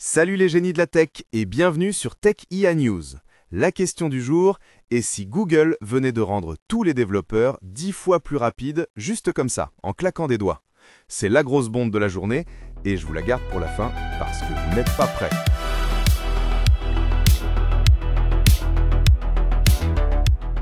Salut les génies de la tech et bienvenue sur TechIA News. La question du jour est si Google venait de rendre tous les développeurs 10 fois plus rapides, juste comme ça, en claquant des doigts. C'est la grosse bombe de la journée et je vous la garde pour la fin parce que vous n'êtes pas prêts.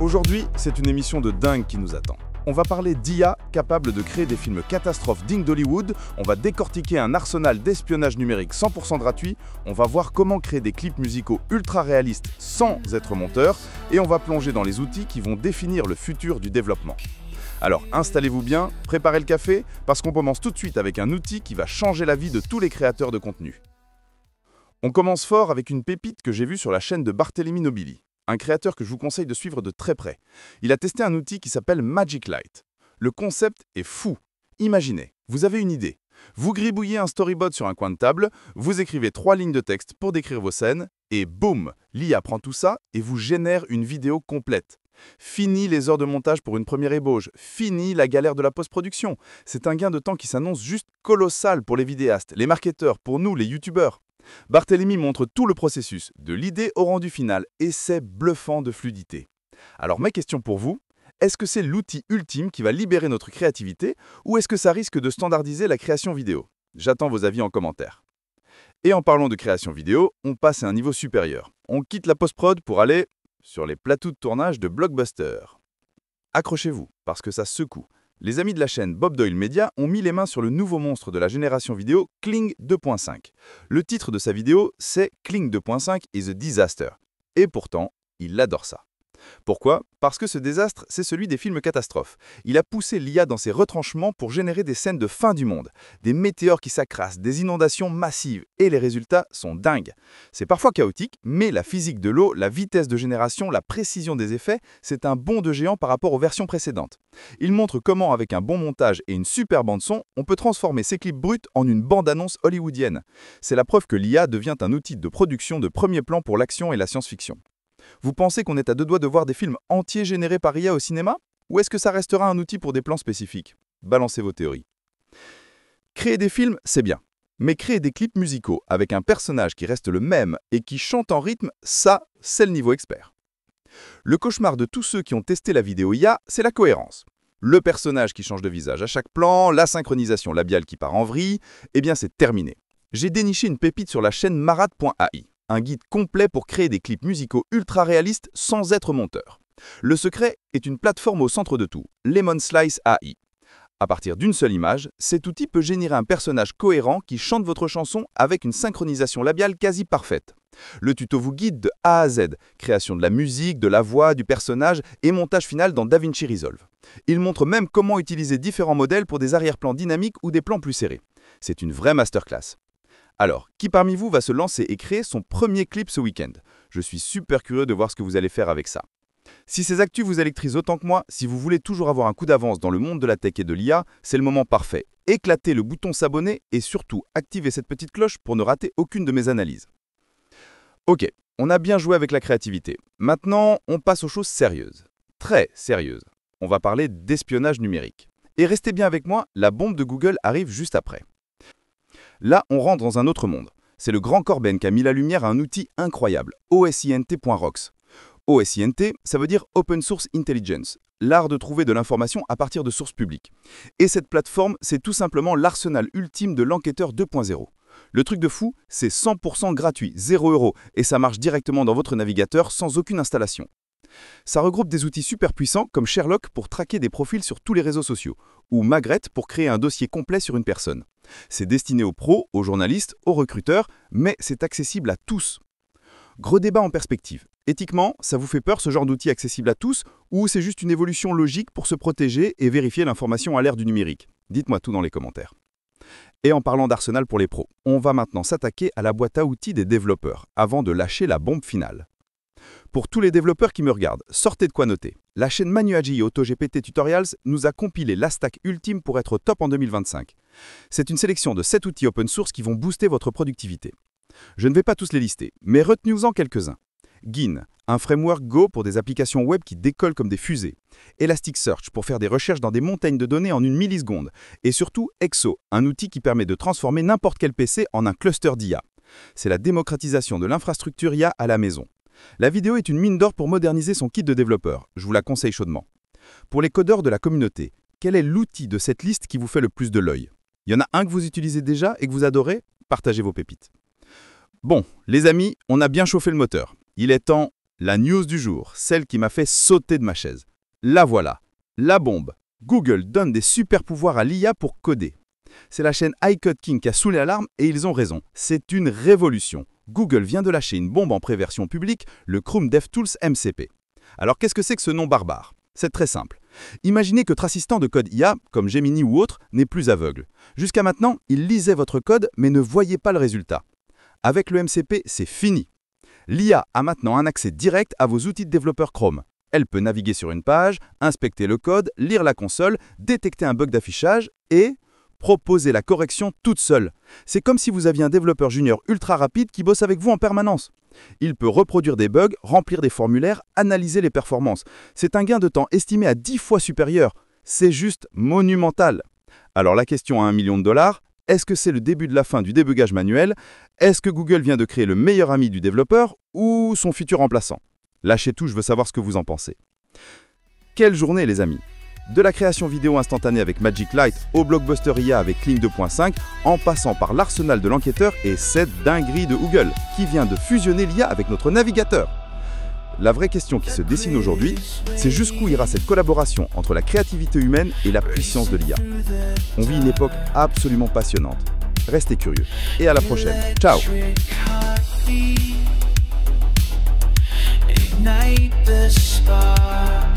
Aujourd'hui, c'est une émission de dingue qui nous attend. On va parler d'IA capable de créer des films catastrophes dignes d'Hollywood, on va décortiquer un arsenal d'espionnage numérique 100% gratuit, on va voir comment créer des clips musicaux ultra réalistes sans être monteur, et on va plonger dans les outils qui vont définir le futur du développement. Alors installez-vous bien, préparez le café, parce qu'on commence tout de suite avec un outil qui va changer la vie de tous les créateurs de contenu. On commence fort avec une pépite que j'ai vue sur la chaîne de Barthélémy Nobili, un créateur que je vous conseille de suivre de très près. Il a testé un outil qui s'appelle Magic Light. Le concept est fou. Imaginez, vous avez une idée. Vous gribouillez un storyboard sur un coin de table, vous écrivez 3 lignes de texte pour décrire vos scènes, et boum, l'IA prend tout ça et vous génère une vidéo complète. Fini les heures de montage pour une première ébauche, fini la galère de la post-production. C'est un gain de temps qui s'annonce juste colossal pour les vidéastes, les marketeurs, pour nous, les youtubeurs. Barthélémy montre tout le processus, de l'idée au rendu final, et c'est bluffant de fluidité. Alors mes questions pour vous, est-ce que c'est l'outil ultime qui va libérer notre créativité ou est-ce que ça risque de standardiser la création vidéo? J'attends vos avis en commentaire. Et en parlant de création vidéo, on passe à un niveau supérieur. On quitte la post-prod pour aller sur les plateaux de tournage de blockbuster. Accrochez-vous, parce que ça secoue. Les amis de la chaîne Bob Doyle Media ont mis les mains sur le nouveau monstre de la génération vidéo, Kling 2.5. Le titre de sa vidéo, c'est Kling 2.5 is a disaster. Et pourtant, il adore ça. Pourquoi? Parce que ce désastre, c'est celui des films catastrophes. Il a poussé l'IA dans ses retranchements pour générer des scènes de fin du monde, des météores qui s'accrassent, des inondations massives, et les résultats sont dingues. C'est parfois chaotique, mais la physique de l'eau, la vitesse de génération, la précision des effets, c'est un bond de géant par rapport aux versions précédentes. Il montre comment, avec un bon montage et une super bande-son, on peut transformer ces clips bruts en une bande-annonce hollywoodienne. C'est la preuve que l'IA devient un outil de production de premier plan pour l'action et la science-fiction. Vous pensez qu'on est à deux doigts de voir des films entiers générés par IA au cinéma? Ou est-ce que ça restera un outil pour des plans spécifiques? Balancez vos théories. Créer des films, c'est bien. Mais créer des clips musicaux avec un personnage qui reste le même et qui chante en rythme, ça, c'est le niveau expert. Le cauchemar de tous ceux qui ont testé la vidéo IA, c'est la cohérence. Le personnage qui change de visage à chaque plan, la synchronisation labiale qui part en vrille, eh bien c'est terminé. J'ai déniché une pépite sur la chaîne Marat.ai. Un guide complet pour créer des clips musicaux ultra réalistes sans être monteur. Le secret est une plateforme au centre de tout, Lemon Slice AI. À partir d'une seule image, cet outil peut générer un personnage cohérent qui chante votre chanson avec une synchronisation labiale quasi parfaite. Le tuto vous guide de A à Z, création de la musique, de la voix, du personnage et montage final dans DaVinci Resolve. Il montre même comment utiliser différents modèles pour des arrière-plans dynamiques ou des plans plus serrés. C'est une vraie masterclass. Alors, qui parmi vous va se lancer et créer son premier clip ce week-end? Je suis super curieux de voir ce que vous allez faire avec ça. Si ces actus vous électrisent autant que moi, si vous voulez toujours avoir un coup d'avance dans le monde de la tech et de l'IA, c'est le moment parfait. Éclatez le bouton s'abonner et surtout activez cette petite cloche pour ne rater aucune de mes analyses. Ok, on a bien joué avec la créativité. Maintenant, on passe aux choses sérieuses. Très sérieuses. On va parler d'espionnage numérique. Et restez bien avec moi, la bombe de Google arrive juste après. Là, on rentre dans un autre monde. C'est le grand Corben qui a mis la lumière à un outil incroyable, OSINT.rocks. OSINT, ça veut dire Open Source Intelligence, l'art de trouver de l'information à partir de sources publiques. Et cette plateforme, c'est tout simplement l'arsenal ultime de l'enquêteur 2.0. Le truc de fou, c'est 100% gratuit, 0 €, et ça marche directement dans votre navigateur sans aucune installation. Ça regroupe des outils super puissants comme Sherlock pour traquer des profils sur tous les réseaux sociaux, ou Magret pour créer un dossier complet sur une personne. C'est destiné aux pros, aux journalistes, aux recruteurs, mais c'est accessible à tous. Gros débat en perspective. Éthiquement, ça vous fait peur ce genre d'outil accessible à tous, ou c'est juste une évolution logique pour se protéger et vérifier l'information à l'ère du numérique? Dites-moi tout dans les commentaires. Et en parlant d'arsenal pour les pros, on va maintenant s'attaquer à la boîte à outils des développeurs, avant de lâcher la bombe finale. Pour tous les développeurs qui me regardent, sortez de quoi noter. La chaîne ManuAGI AutoGPT Tutorials nous a compilé la stack ultime pour être au top en 2025. C'est une sélection de 7 outils open source qui vont booster votre productivité. Je ne vais pas tous les lister, mais retenez-en quelques-uns. Gin, un framework Go pour des applications web qui décollent comme des fusées. Elasticsearch pour faire des recherches dans des montagnes de données en une milliseconde. Et surtout Exo, un outil qui permet de transformer n'importe quel PC en un cluster d'IA. C'est la démocratisation de l'infrastructure IA à la maison. La vidéo est une mine d'or pour moderniser son kit de développeur. Je vous la conseille chaudement. Pour les codeurs de la communauté, quel est l'outil de cette liste qui vous fait le plus de l'œil? Il y en a un que vous utilisez déjà et que vous adorez? Partagez vos pépites. Bon, les amis, on a bien chauffé le moteur. Il est temps, la news du jour, celle qui m'a fait sauter de ma chaise. La voilà, la bombe. Google donne des super pouvoirs à l'IA pour coder. C'est la chaîne iCodeKing qui a soulé l'alarme et ils ont raison. C'est une révolution. Google vient de lâcher une bombe en pré-version publique, le Chrome DevTools MCP. Alors qu'est-ce que c'est que ce nom barbare? C'est très simple. Imaginez que votre assistant de code IA, comme Gemini ou autre, n'est plus aveugle. Jusqu'à maintenant, il lisait votre code mais ne voyait pas le résultat. Avec le MCP, c'est fini. L'IA a maintenant un accès direct à vos outils de développeur Chrome. Elle peut naviguer sur une page, inspecter le code, lire la console, détecter un bug d'affichage et proposer la correction toute seule. C'est comme si vous aviez un développeur junior ultra rapide qui bosse avec vous en permanence. Il peut reproduire des bugs, remplir des formulaires, analyser les performances. C'est un gain de temps estimé à 10 fois supérieur. C'est juste monumental. Alors la question à $1 million, est-ce que c'est le début de la fin du débugage manuel? Est-ce que Google vient de créer le meilleur ami du développeur ou son futur remplaçant? Lâchez tout, je veux savoir ce que vous en pensez. Quelle journée les amis! De la création vidéo instantanée avec Magic Light au blockbuster IA avec Kling 2.5, en passant par l'arsenal de l'enquêteur et cette dinguerie de Google qui vient de fusionner l'IA avec notre navigateur. La vraie question qui se dessine aujourd'hui, c'est jusqu'où ira cette collaboration entre la créativité humaine et la puissance de l'IA. On vit une époque absolument passionnante. Restez curieux et à la prochaine. Ciao! Ignite the spark.